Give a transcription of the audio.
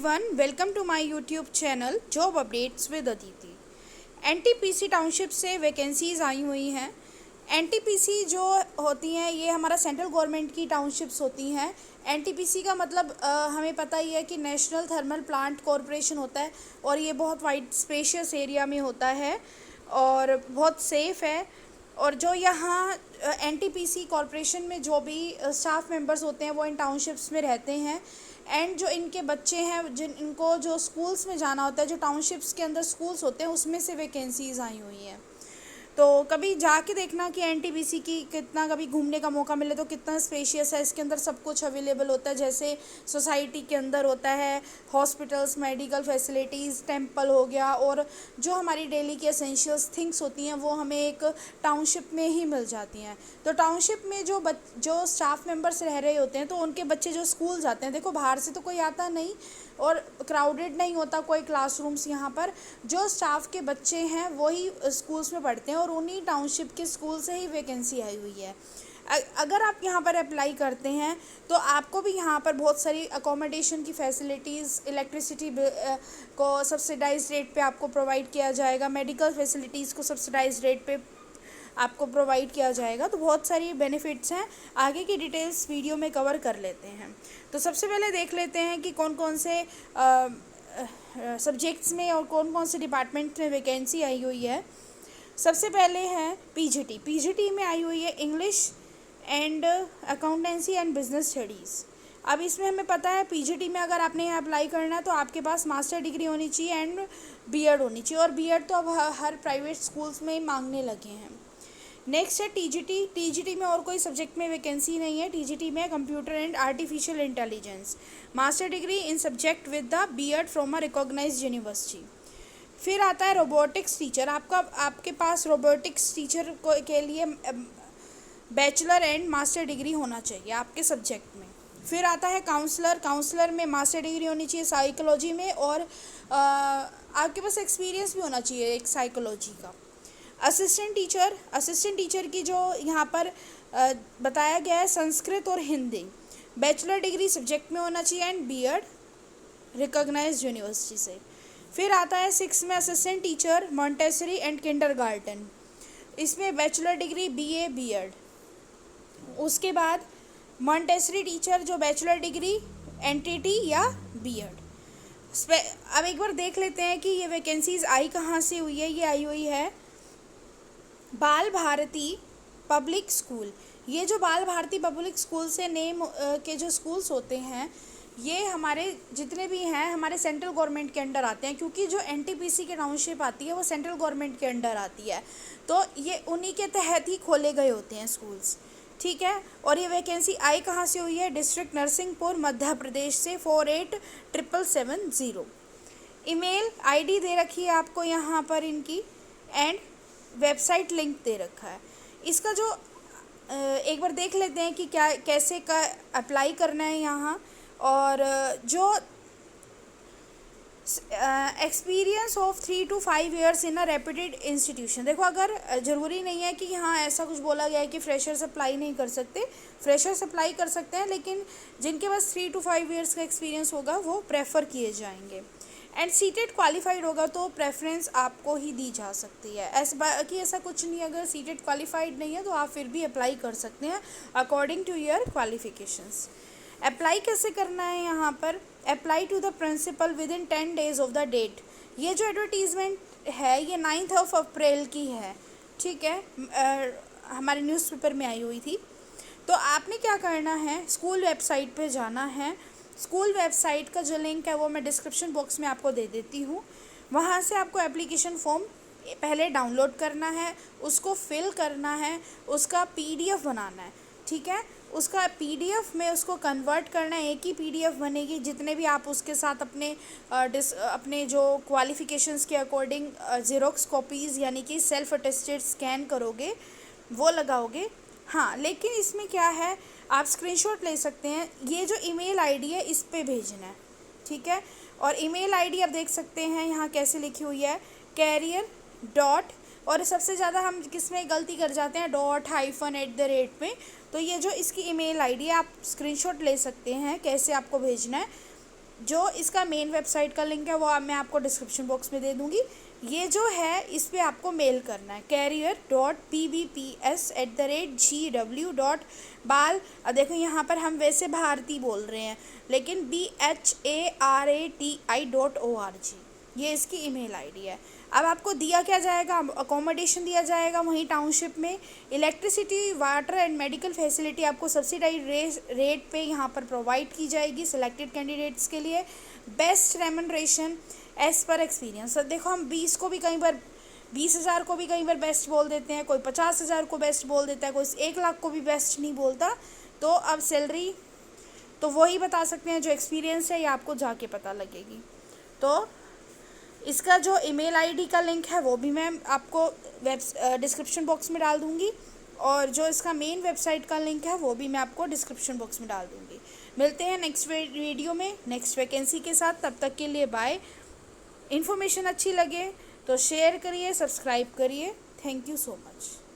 everyone, welcome to my YouTube channel Job Updates with Aditi. NTPC township से vacancies आई हुई हैं। NTPC जो होती हैं ये हमारा सेंट्रल गवर्नमेंट की टाउनशिप्स होती हैं। एनटीपीसी का मतलब हमें पता ही है कि नेशनल थर्मल प्लांट कॉरपोरेशन होता है और ये बहुत वाइड स्पेशियस एरिया में होता है और बहुत सेफ़ है। और जो यहाँ एनटीपीसी कॉरपोरेशन में जो भी स्टाफ मेंबर्स होते हैं वो इन टाउनशिप्स में रहते हैं। एंड जो इनके बच्चे हैं इनको जो स्कूल्स में जाना होता है, जो टाउनशिप्स के अंदर स्कूल्स होते हैं उसमें से वैकेंसीज़ आई हुई हैं। तो कभी जाके देखना कि एनटीपीसी की कितना कभी घूमने का मौका मिले तो कितना स्पेशियस है। इसके अंदर सब कुछ अवेलेबल होता है, जैसे सोसाइटी के अंदर होता है, हॉस्पिटल्स, मेडिकल फैसिलिटीज़, टेंपल हो गया, और जो हमारी डेली की एसेंशियल्स थिंग्स होती हैं वो हमें एक टाउनशिप में ही मिल जाती हैं। तो टाउनशिप में जो स्टाफ मेंबर्स रह रहे होते हैं तो उनके बच्चे जो स्कूल जाते हैं, देखो बाहर से तो कोई आता नहीं और क्राउडेड नहीं होता कोई क्लासरूम्स। यहाँ पर जो स्टाफ के बच्चे हैं वही स्कूल्स में पढ़ते हैं और उन्हीं टाउनशिप के स्कूल से ही वैकेंसी आई हुई है। अगर आप यहाँ पर अप्लाई करते हैं तो आपको भी यहाँ पर बहुत सारी अकोमोडेशन की फैसिलिटीज़, इलेक्ट्रिसिटी को सब्सिडाइज रेट पे आपको प्रोवाइड किया जाएगा, मेडिकल फैसिलिटीज़ को सब्सिडाइज रेट पे आपको प्रोवाइड किया जाएगा। तो बहुत सारी बेनिफिट्स हैं, आगे की डिटेल्स वीडियो में कवर कर लेते हैं। तो सबसे पहले देख लेते हैं कि कौन कौन से सब्जेक्ट्स में और कौन कौन से डिपार्टमेंट में वैकेंसी आई हुई है। सबसे पहले है पीजीटी। पीजीटी में आई हुई है English and accountancy and business studies. अब इसमें हमें पता है पीजीटी में अगर आपने यहाँ अप्लाई करना है तो आपके पास मास्टर डिग्री होनी चाहिए एंड बीएड होनी चाहिए, और बीएड तो अब हर प्राइवेट स्कूल्स में ही मांगने लगे हैं। नेक्स्ट है टीजीटी। टीजीटी में और कोई सब्जेक्ट में वैकेंसी नहीं है। टीजीटी में computer and artificial intelligence, master degree in subject with the BEd from a recognised university. फिर आता है रोबोटिक्स टीचर। आपके पास रोबोटिक्स टीचर के लिए बैचलर एंड मास्टर डिग्री होना चाहिए आपके सब्जेक्ट में। फिर आता है काउंसलर। काउंसलर में मास्टर डिग्री होनी चाहिए साइकोलॉजी में, और आपके पास एक्सपीरियंस भी होना चाहिए एक साइकोलॉजी का। Assistant teacher. असिस्टेंट टीचर की जो यहाँ पर बताया गया है संस्कृत और हिंदी, बैचलर डिग्री सब्जेक्ट में होना चाहिए एंड बीएड रिकॉग्नाइज्ड यूनिवर्सिटी से। फिर आता है 6 में assistant teacher Montessori and kindergarten. इसमें बैचलर डिग्री बीए बीएड। उसके बाद मॉन्टेसरी टीचर जो बैचलर डिग्री एनटीटी या बीएड। अब एक बार देख लेते हैं कि ये वैकेंसीज आई कहाँ से हुई है। ये आई हुई है बाल भारती पब्लिक स्कूल। ये जो बाल भारती पब्लिक स्कूल से नेम के जो स्कूल्स होते हैं ये हमारे जितने भी हैं हमारे सेंट्रल गवर्नमेंट के अंडर आते हैं, क्योंकि जो एनटीपीसी की टाउनशिप आती है वो सेंट्रल गवर्नमेंट के अंडर आती है, तो ये उन्हीं के तहत ही खोले गए होते हैं स्कूल्स, ठीक है। और ये वैकेंसी आई कहाँ से हुई है? डिस्ट्रिक्ट नरसिंहपुर मध्य प्रदेश से 487770। ईमेल आईडी दे रखी है आपको यहाँ पर इनकी, एंड वेबसाइट लिंक दे रखा है। इसका जो एक बार देख लेते हैं कि क्या कैसे का अप्लाई करना है यहाँ, और जो experience of 3 to 5 years in a reputed institution. देखो अगर ज़रूरी नहीं है कि यहाँ ऐसा कुछ बोला गया है कि फ्रेशर्स अप्लाई नहीं कर सकते, फ्रेशर्स अप्लाई कर सकते हैं, लेकिन जिनके पास 3 to 5 years का एक्सपीरियंस होगा वो प्रेफर किए जाएंगे। एंड सीटेड क्वालिफाइड होगा तो प्रेफरेंस आपको ही दी जा सकती है। ऐसा कुछ नहीं, अगर सीटेड क्वालिफाइड नहीं है तो आप फिर भी अप्लाई कर सकते हैं according to your qualifications. Apply कैसे करना है यहाँ पर? Apply to the principal within 10 days of the date. ये जो एडवर्टीज़मेंट है ये 9 अप्रैल की है, ठीक है, हमारे न्यूज़पेपर में आई हुई थी। तो आपने क्या करना है, स्कूल वेबसाइट पे जाना है। स्कूल वेबसाइट का जो लिंक है वो मैं डिस्क्रिप्शन बॉक्स में आपको दे देती हूँ। वहाँ से आपको एप्लीकेशन फॉर्म पहले डाउनलोड करना है, उसको फिल करना है, उसका पीडीएफ बनाना है, ठीक है। उसका पीडीएफ में उसको कन्वर्ट करना है, एक ही पीडीएफ बनेगी। जितने भी आप उसके साथ अपने जो क्वालिफ़िकेशंस के अकॉर्डिंग ज़ेरोक्स कॉपीज़ यानी कि सेल्फ अटेस्टेड स्कैन करोगे वो लगाओगे। हाँ, लेकिन इसमें क्या है, आप स्क्रीनशॉट ले सकते हैं। ये जो ईमेल आईडी है इस पे भेजना है, ठीक है। और ईमेल आईडी आप देख सकते हैं यहाँ कैसे लिखी हुई है, कैरियर डॉट, और सबसे ज़्यादा हम किस में गलती कर जाते हैं, .-@ में। तो ये जो इसकी ईमेल आईडी है आप स्क्रीनशॉट ले सकते हैं कैसे आपको भेजना है। जो इसका मेन वेबसाइट का लिंक है वो मैं आपको डिस्क्रिप्शन बॉक्स में दे दूँगी। ये जो है इस पे आपको मेल करना है career.pbps@gw.bal। अब देखो यहाँ पर हम वैसे भारती बोल रहे हैं, लेकिन BHARATI.org ये इसकी ईमेल आईडी है। अब आपको दिया क्या जाएगा, अकोमोडेशन दिया जाएगा वहीं टाउनशिप में, electricity, water and medical facility आपको सब्सिडाइज रेट पे यहाँ पर प्रोवाइड की जाएगी सिलेक्टेड कैंडिडेट्स के लिए। Best remuneration as per experience. देखो हम 20,000 को भी कई बार बेस्ट बोल देते हैं, कोई 50,000 को बेस्ट बोल देता है, कोई 1 लाख को भी बेस्ट नहीं बोलता। तो अब सैलरी तो वही बता सकते हैं जो एक्सपीरियंस है, ये आपको जाके पता लगेगी। तो इसका जो ईमेल आईडी का लिंक है वो भी मैं आपको डिस्क्रिप्शन बॉक्स में डाल दूँगी, और जो इसका मेन वेबसाइट का लिंक है वो भी मैं आपको डिस्क्रिप्शन बॉक्स में डाल दूँगी। मिलते हैं नेक्स्ट वीडियो में नेक्स्ट वैकेंसी के साथ। तब तक के लिए बाय। इन्फॉर्मेशन अच्छी लगे तो शेयर करिए, सब्सक्राइब करिए। Thank you so much.